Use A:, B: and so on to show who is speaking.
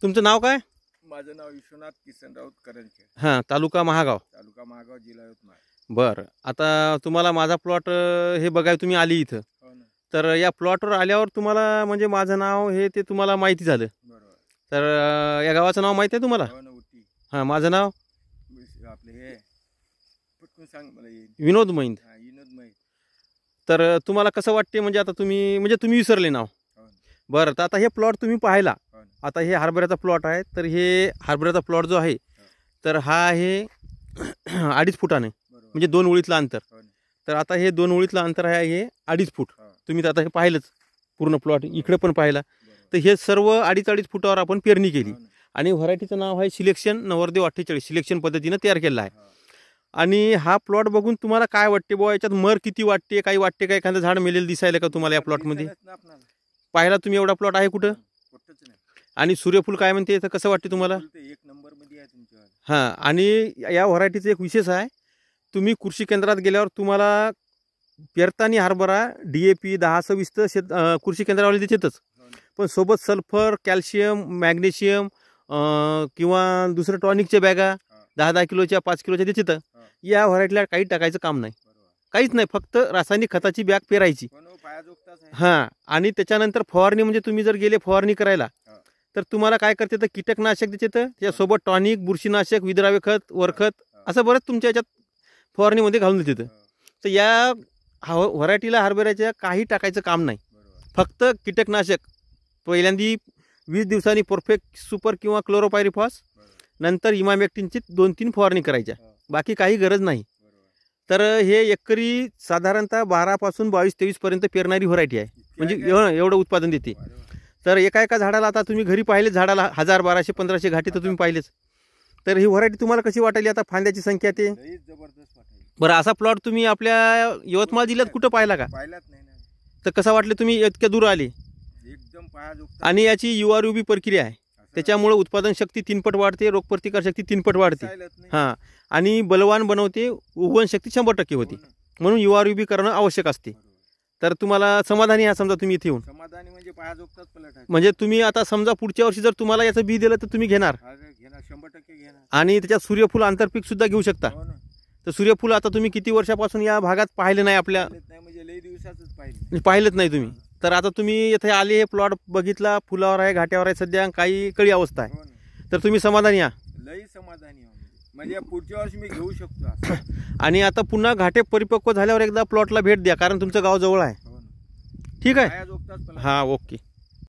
A: तुमचं नाव काय?
B: माझं नाव विश्वनाथ किसन राऊत करंजखेड,
A: हां, तालुका महागाव.
B: जिल्हा यवतमाळ.
A: बरं, आता तुम्हाला माझा प्लॉट हे बघाय तुम्ही आली इथं.
B: हो ना,
A: तर या प्लॉटवर आल्यावर तुम्हाला म्हणजे माझं नाव हे ते तुम्हाला माहिती झालं.
B: बरोबर.
A: तर या गावाचं नाव माहिती आहे तुम्हाला?
B: हो ना, उटी.
A: हां, माझं नाव
B: आपले हे पटकन सांग मला येईल.
A: विनोद मैंद.
B: हा, विनोद मै.
A: तर तुम्हाला कसं वाटते म्हणजे आता तुम्ही विसरले नाव?
B: हो ना,
A: बरं, तर आता हे प्लॉट तुम्ही पाहिला.
B: हो ना.
A: आता हे हरभऱ्याचा प्लॉट आहे. तर हे हरभऱ्याचा प्लॉट जो आहे तर हा आहे 2.5 फुटाने,
B: बरोबर.
A: म्हणजे 2 ओळीतलं अंतर.
B: हो ना.
A: तर आता हे 2 ओळीतलं अंतर आहे हे 2.5 फूट.
B: हो.
A: तुम्ही तर आता हे पाहिलंच पूर्ण प्लॉट, इकडे पण पाहिला.
B: बरोबर.
A: तर हे सर्व 2.5 फुटावर आपण पेरणी केली.
B: हो ना.
A: आणि व्हरायटीचं नाव आहे सिलेक्शन नवरदेव 48, सिलेक्शन पद्धतीनं तयार केलेला आहे.
B: हो.
A: आणि हा प्लॉट बघून तुम्हाला काय वाटते बुवा, याच्यात मर किती वाटते, काही वाटते का, एखादं झाड मेलेलं दिसायला का तुम्हाला या प्लॉटमध्ये?
B: दिसतच ना आपणाला.
A: पाहिला तुम्ही एवढा प्लॉट आहे कुठं?
B: कुठंच नाही.
A: आणि सूर्यफूल काय म्हणते, तर कसं वाटते तुम्हाला?
B: फुल ते एक नंबर मध्ये आहे तुमच्यावाला.
A: हां, आणि या व्हरायटीचं एक विशेष आहे, तुम्ही कृषी केंद्रात गेल्यावर तुम्हाला पेरताना हरभरा DAP 10-20 तर कृषी केंद्रावाले देतातच.
B: हो ना.
A: पण सोबत सल्फर, कॅल्शियम, मॅग्नेशियम किंवा दुसरं टॉनिकच्या बॅगा 10-10 किलोच्या 5 किलोच्या देतात.
B: हो.
A: या व्हरायटीला काही टाकायचं काम नाही,
B: बरोबर.
A: काहीच नाही, फक्त रासायनिक खताची बॅग पेरायची.
B: पण हो, पायाजोगताच आहे.
A: हां, आणि त्याच्यानंतर फवारणी म्हणजे तुम्ही जर गेले फवारणी करायला
B: हो.
A: तर तुम्हाला काय करते, तर कीटकनाशक देते, तर त्याच्यासोबत टॉनिक, बुरशीनाशक, विद्राव्य खत, वरखत असं बरंच तुमच्या याच्यात फवारणीमध्ये घालून देते.
B: हो.
A: तर या व्हरायटीला हरभऱ्याच्या काही टाकायचं काम नाही,
B: बरोबर.
A: फक्त कीटकनाशक पहिल्यांदी 20 दिवसांनी परफेक्ट सुपर किंवा क्लोरोपायरिफॉस,
B: बरोबर.
A: नंतर इमामेक्टिनची 2-3 फवारणी करायच्या,
B: हो.
A: बाकी काही गरज नाही.
B: बरोबर.
A: तर हे एकरी साधारणतः 12 पासून 22-23 पर्यंत पेरणारी व्हरायटी आहे, म्हणजे एवढं उत्पादन देते.
B: बरोबर.
A: तर एका झाडाला आता तुम्ही घरी पाहिले झाडाला 1000, 1200, 1500 घाटी तर तुम्ही पाहिलेच. तर ही व्हरायटी तुम्हाला कशी वाटली? आता फांद्याची संख्या ते
B: लईच जबरदस्त वाटायला.
A: बरं, असा प्लॉट तुम्ही आपल्या यवतमाळ जिल्ह्यात कुठं पाहिला का?
B: पाहिलाच नाही ना.
A: तर कसं वाटलं तुम्ही इतक्या दूर आले?
B: एकदम पायाजोगता.
A: आणि याची URUB प्रक्रिया आहे, त्याच्यामुळे उत्पादन शक्ती 3 पट वाढते, रोगप्रतिकार शक्ती 3 पट वाढते. हां, आणि बलवान बनवते, उगवण शक्ती 100% होते. म्हणून URUB करणं आवश्यक असते. तर तुम्हाला समाधानी आहे समजा तुम्ही इथे येऊन?
B: समाधानी म्हणजे पायाजोगताच प्लॉट आहे.
A: म्हणजे तुम्ही आता समजा पुढच्या वर्षी जर तुम्हाला याचं बी दिलं तर तुम्ही घेणार,
B: घेणार 100% घेणार.
A: आणि त्याच्यात सूर्यफूल आंतरपीक सुद्धा घेऊ शकता.
B: हो ना.
A: तर सूर्यफूल आता तुम्ही किती वर्षापासून या भागात पाहिलं नाही आपल्या?
B: पाहिलंच नाही म्हणजे लई दिवसाचंच पाहिलं.
A: पाहिलंच नाही तुम्ही. तर आता तुम्ही इथे आले, हे प्लॉट बघितला, फुलावर आहे, घाट्यावर आहे, सध्या काही कळी अवस्था आहे.
B: हो ना.
A: तर तुम्ही समाधानी या?
B: लई समाधानी आहे म्हणजे पुढच्या वर्षी मी घेऊ शकतो असं.
A: आणि आता पुन्हा घाटे परिपक्व झाल्यावर एकदा प्लॉटला भेट द्या, कारण तुमचं गाव जवळ आहे.
B: हो ना.
A: ठीक आहे?
B: पायाजोगताच प्लॉट.
A: हां, ओके.